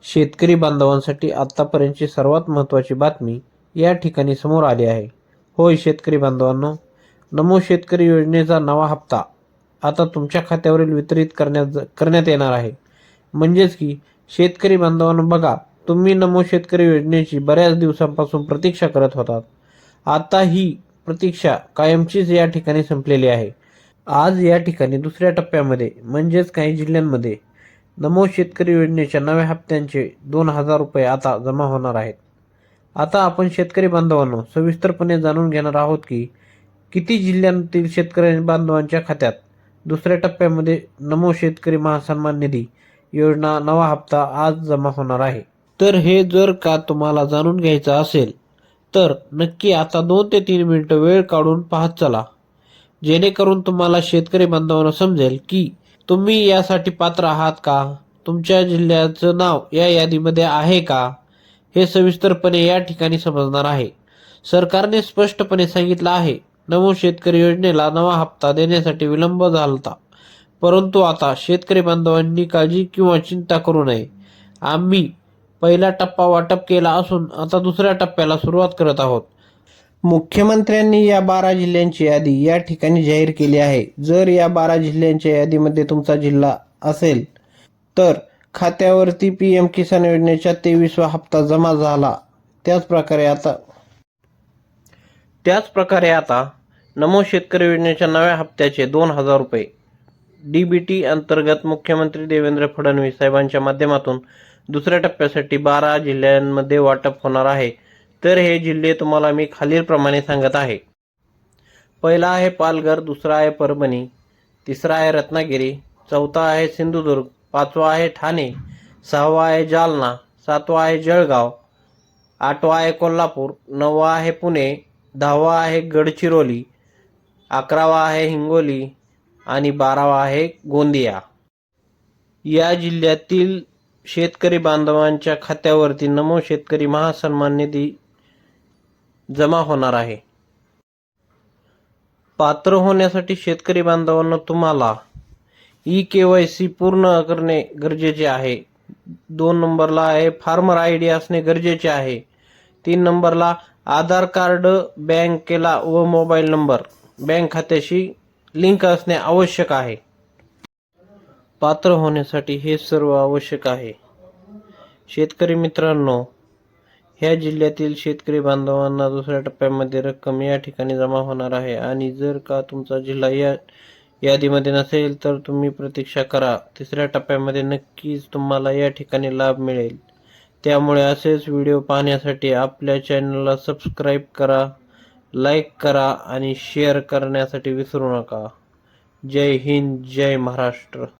शेतकरी बांधवांसाठी आतापर्यंतची सर्वात महत्त्वाची बातमी या ठिकाणी समोर आली आहे. होय शेतकरी बांधवांनो, नमो शेतकरी योजनेचा नवा हप्ता आता तुमच्या खात्यावरील वितरित करण्यात येणार आहे. म्हणजेच की शेतकरी बांधवांनो बघा, तुम्ही नमो शेतकरी योजनेची बऱ्याच दिवसांपासून प्रतीक्षा करत होतात. आता ही प्रतीक्षा कायमचीच या ठिकाणी संपलेली आहे. आज या ठिकाणी दुसऱ्या टप्प्यामध्ये म्हणजेच काही जिल्ह्यांमध्ये नमो शेतकरी योजनेच्या नव्या हप्त्यांचे 2,000 रुपये आता जमा होणार आहेत. आता आपण शेतकरी बांधवांनो सविस्तरपणे जाणून घेणार आहोत की किती जिल्ह्यांतील शेतकरी बांधवांच्या खात्यात दुसऱ्या टप्प्यामध्ये नमो शेतकरी महासन्मान निधी योजना नवा हप्ता आज जमा होणार आहे. तर हे जर का तुम्हाला जाणून घ्यायचं असेल तर नक्की आता 2 ते 3 मिनिटं वेळ काढून पाहत चला, जेणेकरून तुम्हाला शेतकरी बांधवांना समजेल की तुम्ही यासाठी पात्र आहात का, तुमच्या जिल्ह्याचं नाव या यादीमध्ये आहे का, हे सविस्तरपणे या ठिकाणी समजणार आहे. सरकारने स्पष्टपणे सांगितलं आहे, नमो शेतकरी योजनेला नवा हप्ता देण्यासाठी विलंब झाला, परंतु आता शेतकरी बांधवांनी काळजी किंवा चिंता करू नये. आम्ही पहिला टप्पा वाटप केला असून आता दुसऱ्या टप्प्याला सुरुवात करत आहोत. मुख्यमंत्र्यांनी या 12 जिल्ह्यांची यादी या ठिकाणी जाहीर केली आहे. जर या 12 जिल्ह्यांच्या यादीमध्ये तुमचा जिल्हा असेल तर खात्यावरती PM किसान योजनेचा 23वा हप्ता जमा झाला. त्याचप्रकारे आता नमो शेतकरी योजनेच्या नव्या हप्त्याचे 2,000 रुपये DBT अंतर्गत मुख्यमंत्री देवेंद्र फडणवीस साहेबांच्या माध्यमातून दुसऱ्या टप्प्यासाठी 12 जिल्ह्यांमध्ये वाटप होणार आहे. तर हे जिल्हे तुम्हाला मी खालीलप्रमाणे सांगत आहे. पहिला आहे पालघर, दुसरा आहे परभणी, तिसरा आहे रत्नागिरी, चौथा आहे सिंधुदुर्ग, पाचवा आहे ठाणे, सहावा आहे जालना, सातवा आहे जळगाव, आठवा आहे कोल्हापूर, नववा आहे पुणे, 10वा आहे गडचिरोली, 11वा आहे हिंगोली आणि 12वा आहे गोंदिया. या जिल्ह्यातील शेतकरी बांधवांच्या खात्यावरती नमो शेतकरी महासन्मान निधी जमा होणार आहे. पात्र होण्यासाठी शेतकरी बांधवांना तुम्हाला eKYC पूर्ण करणे गरजेचे आहे. 2 नंबरला आहे फार्मर ID असणे गरजेचे आहे. 3 नंबरला आधार कार्ड बँकेला व मोबाईल नंबर बँक खात्याशी लिंक असणे आवश्यक आहे. पात्र होण्यासाठी हे सर्व आवश्यक आहे. शेतकरी मित्रांनो, ह्या जिल्ह्यातील शेतकरी बांधवांना दुसऱ्या टप्प्यामध्ये रक्कम या ठिकाणी जमा होणार आहे आणि जर का तुमचा जिल्हा या यादीमध्ये नसेल तर तुम्ही प्रतीक्षा करा. तिसऱ्या टप्प्यामध्ये नक्कीच तुम्हाला या ठिकाणी लाभ मिळेल. त्यामुळे असेच व्हिडिओ पाहण्यासाठी आपल्या चॅनलला सबस्क्राईब करा, लाईक करा आणि शेअर करण्यासाठी विसरू नका. जय हिंद, जय महाराष्ट्र.